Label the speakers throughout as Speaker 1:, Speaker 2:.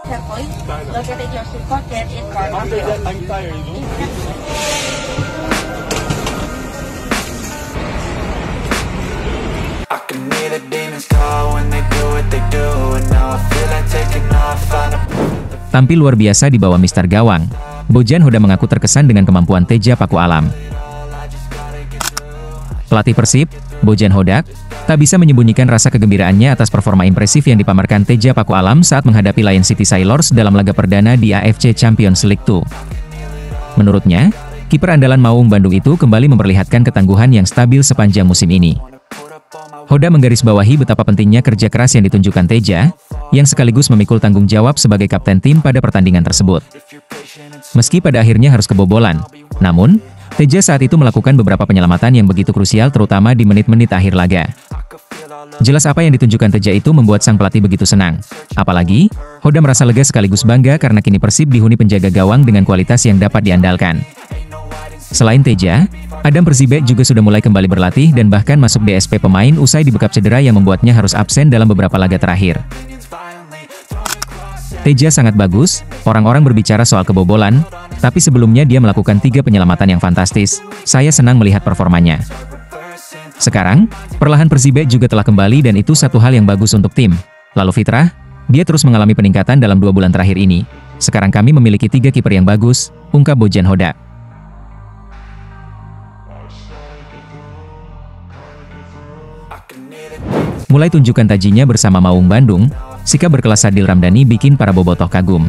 Speaker 1: Carefully, located your seat pocket in front of you.
Speaker 2: I'm tired, you know?
Speaker 3: I can hear the demons call when they do what they do, and now I feel like taking off.
Speaker 4: Tampil luar biasa di bawah Mister Gawang, Bojan Hoda mengaku terkesan dengan kemampuan Teja Paku Alam. Pelatih Persib, Bojan Hodak, tak bisa menyembunyikan rasa kegembiraannya atas performa impresif yang dipamerkan Teja Paku Alam saat menghadapi Lion City Sailors dalam laga perdana di AFC Champions League 2. Menurutnya, kiper andalan Maung Bandung itu kembali memperlihatkan ketangguhan yang stabil sepanjang musim ini. Hoda menggarisbawahi betapa pentingnya kerja keras yang ditunjukkan Teja, yang sekaligus memikul tanggung jawab sebagai kapten tim pada pertandingan tersebut. Meski pada akhirnya harus kebobolan, namun, Teja saat itu melakukan beberapa penyelamatan yang begitu krusial terutama di menit-menit akhir laga. Jelas apa yang ditunjukkan Teja itu membuat sang pelatih begitu senang. Apalagi, Hoda merasa lega sekaligus bangga karena kini Persib dihuni penjaga gawang dengan kualitas yang dapat diandalkan. Selain Teja, Adam Persibek juga sudah mulai kembali berlatih dan bahkan masuk DSP pemain usai dibekap cedera yang membuatnya harus absen dalam beberapa laga terakhir. Teja sangat bagus, orang-orang berbicara soal kebobolan, tapi sebelumnya dia melakukan 3 penyelamatan yang fantastis. Saya senang melihat performanya. Sekarang, perlahan Persibek juga telah kembali dan itu satu hal yang bagus untuk tim. Lalu Fitrah, dia terus mengalami peningkatan dalam 2 bulan terakhir ini. Sekarang kami memiliki 3 kiper yang bagus, ungkap Bojan Hoda. Mulai tunjukkan tajinya bersama Maung Bandung, sikap berkelas Sadil Ramdhani bikin para bobotoh kagum.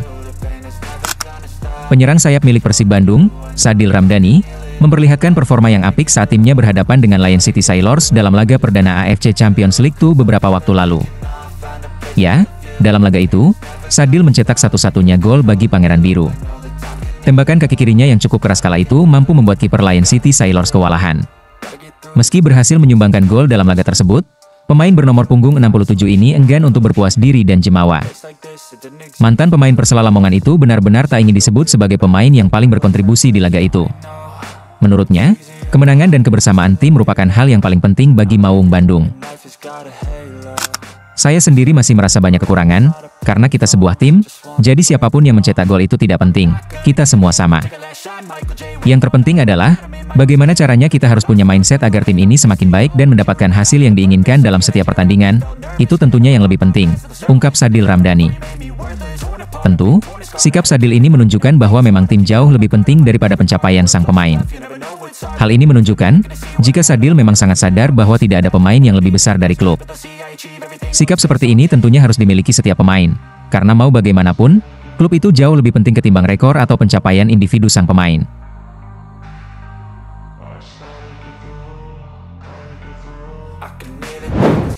Speaker 4: Penyerang sayap milik Persib Bandung, Sadil Ramdhani, memperlihatkan performa yang apik saat timnya berhadapan dengan Lion City Sailors dalam laga perdana AFC Champions League 2 beberapa waktu lalu. Ya, dalam laga itu, Sadil mencetak satu-satunya gol bagi Pangeran Biru. Tembakan kaki kirinya yang cukup keras kala itu mampu membuat kiper Lion City Sailors kewalahan. Meski berhasil menyumbangkan gol dalam laga tersebut, pemain bernomor punggung 67 ini enggan untuk berpuas diri dan jemawa. Mantan pemain Persela Lamongan itu benar-benar tak ingin disebut sebagai pemain yang paling berkontribusi di laga itu. Menurutnya, kemenangan dan kebersamaan tim merupakan hal yang paling penting bagi Maung Bandung. Saya sendiri masih merasa banyak kekurangan, karena kita sebuah tim, jadi siapapun yang mencetak gol itu tidak penting, kita semua sama. Yang terpenting adalah, bagaimana caranya kita harus punya mindset agar tim ini semakin baik dan mendapatkan hasil yang diinginkan dalam setiap pertandingan, itu tentunya yang lebih penting, ungkap Sadil Ramdhani. Tentu, sikap Sadil ini menunjukkan bahwa memang tim jauh lebih penting daripada pencapaian sang pemain. Hal ini menunjukkan, jika Sadil memang sangat sadar bahwa tidak ada pemain yang lebih besar dari klub. Sikap seperti ini tentunya harus dimiliki setiap pemain, karena mau bagaimanapun, klub itu jauh lebih penting ketimbang rekor atau pencapaian individu sang pemain.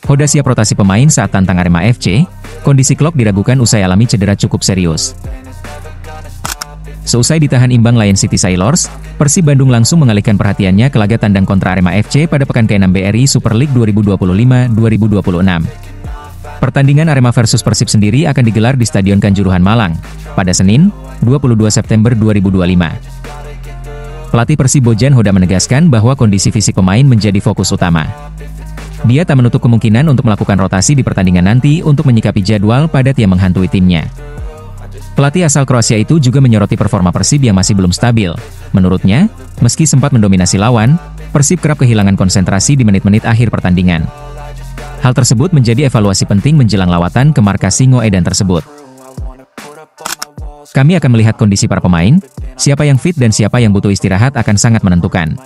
Speaker 4: Hoda siap rotasi pemain saat tantang Arema FC, kondisi Klok diragukan usai alami cedera cukup serius. Seusai ditahan imbang Lion City Sailors, Persib Bandung langsung mengalihkan perhatiannya ke laga tandang kontra Arema FC pada pekan ke-6 BRI Super League 2025-2026. Pertandingan Arema versus Persib sendiri akan digelar di Stadion Kanjuruhan Malang, pada Senin, 22 September 2025. Pelatih Persib Bojan Hoda menegaskan bahwa kondisi fisik pemain menjadi fokus utama. Dia tak menutup kemungkinan untuk melakukan rotasi di pertandingan nanti untuk menyikapi jadwal padat yang menghantui timnya. Pelatih asal Kroasia itu juga menyoroti performa Persib yang masih belum stabil. Menurutnya, meski sempat mendominasi lawan, Persib kerap kehilangan konsentrasi di menit-menit akhir pertandingan. Hal tersebut menjadi evaluasi penting menjelang lawatan ke markas Singoedan tersebut. Kami akan melihat kondisi para pemain, siapa yang fit dan siapa yang butuh istirahat akan sangat menentukan.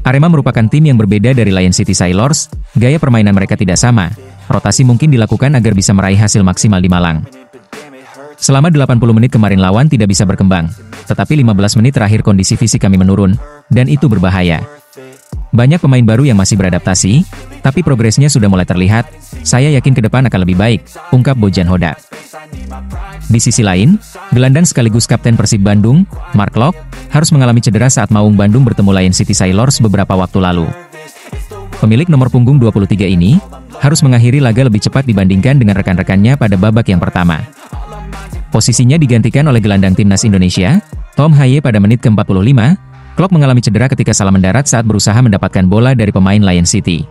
Speaker 4: Arema merupakan tim yang berbeda dari Lion City Sailors, gaya permainan mereka tidak sama, rotasi mungkin dilakukan agar bisa meraih hasil maksimal di Malang. Selama 80 menit kemarin lawan tidak bisa berkembang, tetapi 15 menit terakhir kondisi fisik kami menurun, dan itu berbahaya. Banyak pemain baru yang masih beradaptasi, tapi progresnya sudah mulai terlihat, saya yakin ke depan akan lebih baik, ungkap Bojan Hoda. Di sisi lain, gelandang sekaligus kapten Persib Bandung, Mark Klok, harus mengalami cedera saat Maung Bandung bertemu Lion City Sailors beberapa waktu lalu. Pemilik nomor punggung 23 ini, harus mengakhiri laga lebih cepat dibandingkan dengan rekan-rekannya pada babak yang pertama. Posisinya digantikan oleh gelandang timnas Indonesia, Tom Haye pada menit ke-45, Klok mengalami cedera ketika salah mendarat saat berusaha mendapatkan bola dari pemain Lion City.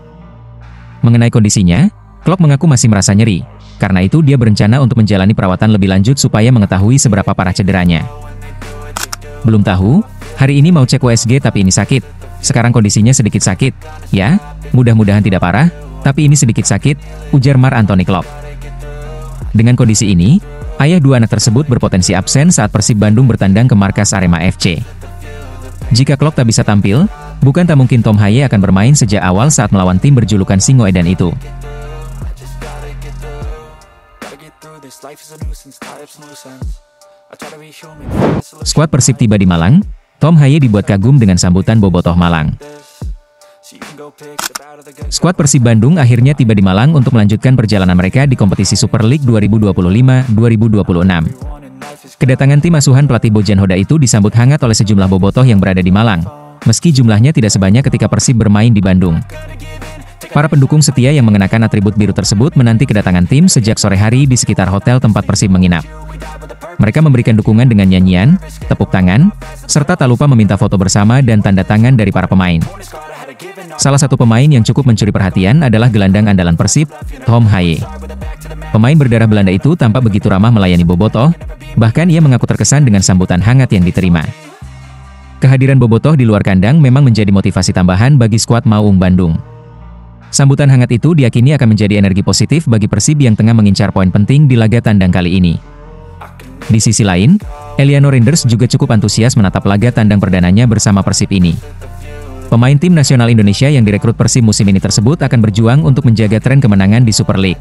Speaker 4: Mengenai kondisinya, Klok mengaku masih merasa nyeri, Karena itu dia berencana untuk menjalani perawatan lebih lanjut supaya mengetahui seberapa parah cederanya. Belum tahu, hari ini mau cek USG tapi ini sakit. Sekarang kondisinya sedikit sakit. Ya, mudah-mudahan tidak parah, tapi ini sedikit sakit, ujar Marc Anthony Klopp. Dengan kondisi ini, ayah dua anak tersebut berpotensi absen saat Persib Bandung bertandang ke markas Arema FC. Jika Klopp tak bisa tampil, bukan tak mungkin Tom Haye akan bermain sejak awal saat melawan tim berjulukan Singo Edan itu. Skuad Persib tiba di Malang, Tom Haye dibuat kagum dengan sambutan bobotoh Malang. Skuad Persib Bandung akhirnya tiba di Malang untuk melanjutkan perjalanan mereka di kompetisi Super League 2025-2026. Kedatangan tim asuhan pelatih Bojan Hoda itu disambut hangat oleh sejumlah bobotoh yang berada di Malang, meski jumlahnya tidak sebanyak ketika Persib bermain di Bandung. Para pendukung setia yang mengenakan atribut biru tersebut menanti kedatangan tim sejak sore hari di sekitar hotel tempat Persib menginap. Mereka memberikan dukungan dengan nyanyian, tepuk tangan, serta tak lupa meminta foto bersama dan tanda tangan dari para pemain. Salah satu pemain yang cukup mencuri perhatian adalah gelandang andalan Persib, Tom Haye. Pemain berdarah Belanda itu tampak begitu ramah melayani bobotoh, bahkan ia mengaku terkesan dengan sambutan hangat yang diterima. Kehadiran bobotoh di luar kandang memang menjadi motivasi tambahan bagi skuad Maung Bandung. Sambutan hangat itu diyakini akan menjadi energi positif bagi Persib yang tengah mengincar poin penting di laga tandang kali ini. Di sisi lain, Eliano Reinders juga cukup antusias menatap laga tandang perdananya bersama Persib ini. Pemain tim nasional Indonesia yang direkrut Persib musim ini tersebut akan berjuang untuk menjaga tren kemenangan di Super League.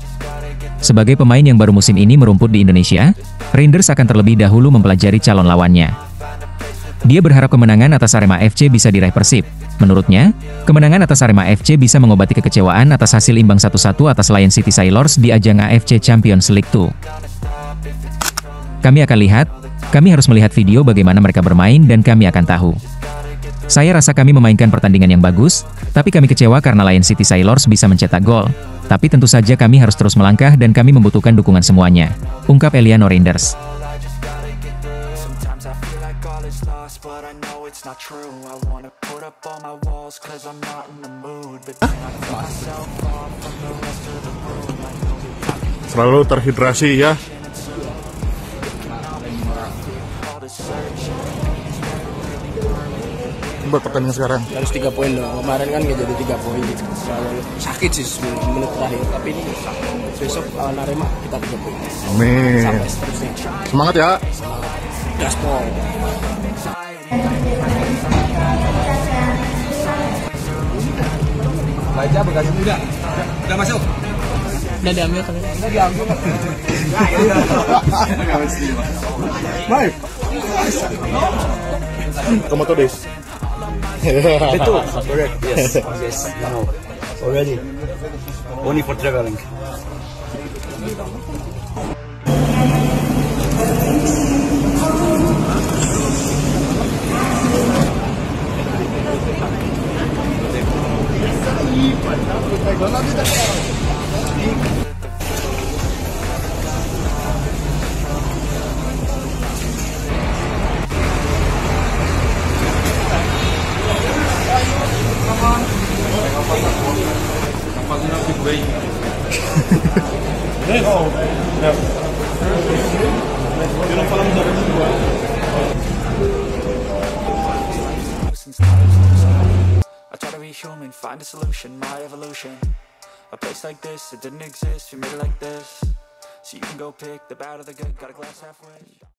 Speaker 4: Sebagai pemain yang baru musim ini merumput di Indonesia, Reinders akan terlebih dahulu mempelajari calon lawannya. Dia berharap kemenangan atas Arema FC bisa diraih Persib. Menurutnya, kemenangan atas Arema FC bisa mengobati kekecewaan atas hasil imbang 1-1 atas Lion City Sailors di ajang AFC Champions League 2. Kami akan lihat, kami harus melihat video bagaimana mereka bermain dan kami akan tahu. Saya rasa kami memainkan pertandingan yang bagus, tapi kami kecewa karena Lion City Sailors bisa mencetak gol. Tapi tentu saja kami harus terus melangkah dan kami membutuhkan dukungan semuanya, ungkap Eliano Reinders.
Speaker 2: Selalu terhidrasi ya. Buat pertandingan sekarang
Speaker 5: harus 3 poin dong. Kemarin kan nggak jadi 3 poin gitu. Sakit sih 10 menit terakhir, tapi ini besok lawan Arema kita 3 poin.
Speaker 2: Amin.
Speaker 5: Sampai seterusnya.
Speaker 2: Semangat ya.
Speaker 5: Gaspol.
Speaker 6: Baca bekasnya udah masuk.
Speaker 5: Udah diambil kan?
Speaker 6: Udah diambil.
Speaker 2: Baik. Tomato des.
Speaker 6: Betul. Correct. Yes. Yes. No. Already. Only for traveling.
Speaker 3: I try to be human, find a solution, my evolution. A place like this, it didn't exist, we made it like this. So you can go pick the bad or the good, got a glass halfway.